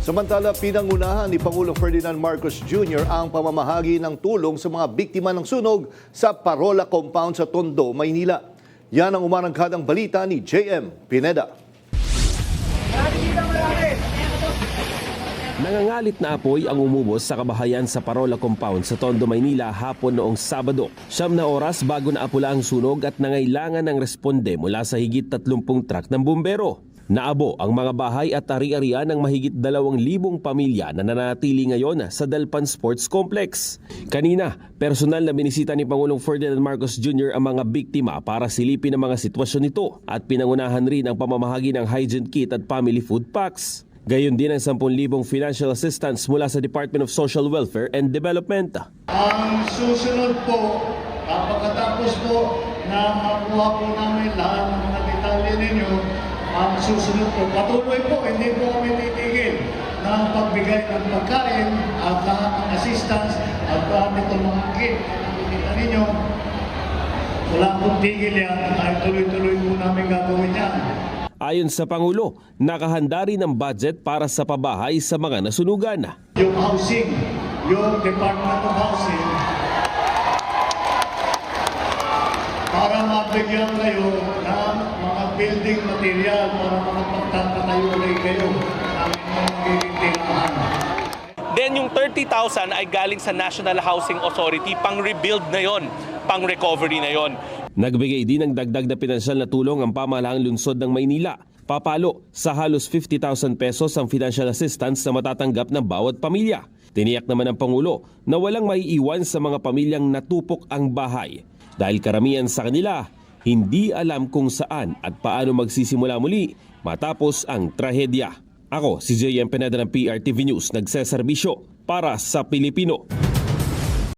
Samantala, pinangunahan ni Pangulong Ferdinand Marcos Jr. ang pamamahagi ng tulong sa mga biktima ng sunog sa Parola Compound sa Tondo, Maynila. Yan ang umarangkadang balita ni JM Pineda. Nangangalit na apoy ang umubos sa kabahayan sa Parola Compound sa Tondo, Maynila hapon noong Sabado. 9 na oras bago naapula ang sunog at nangailangan ng responde mula sa higit 30 truck ng bumbero. Naabo ang mga bahay at ari-arian ng mahigit 2,000 pamilya na nanatili ngayon sa Dalpan Sports Complex. Kanina, personal na binisita ni Pangulong Ferdinand Marcos Jr. ang mga biktima para silipin ang mga sitwasyon nito at pinangunahan rin ang pamamahagi ng hygiene kit at family food packs. Gayon din ang 10,000 financial assistance mula sa Department of Social Welfare and Development. Ang susunod po, pagkatapos po na makuha po namin lahat ng mga detalye ninyo, ang susunod po, patuloy po, hindi po kami titigil ng pagbigay ng pagkain at lahat ng assistance at gamit ng mga kit. Nakikita ninyo, wala pong tigil yan, ay tuloy-tuloy po namin gagawin yan. Ayon sa Pangulo, nakahanda rin ang budget para sa pabahay sa mga nasunugan. Yung housing, yung Department of Housing, para mabigyan kayo ng mga building material para makapagtatayo ulit kayo ng mga tirahan. Then yung 30,000 ay galing sa National Housing Authority, pang-rebuild na yon, pang-recovery na yon. Nagbigay din ng dagdag na pinansyal na tulong ang pamahalaang lungsod ng Maynila. Papalo sa halos 50,000 pesos ang financial assistance na matatanggap ng bawat pamilya. Tiniyak naman ng Pangulo na walang maiiwan sa mga pamilyang natupok ang bahay. Dahil karamihan sa kanila, hindi alam kung saan at paano magsisimula muli matapos ang trahedya. Ako si JM Pineda ng PRTV News, nagseserbisyo para sa Pilipino.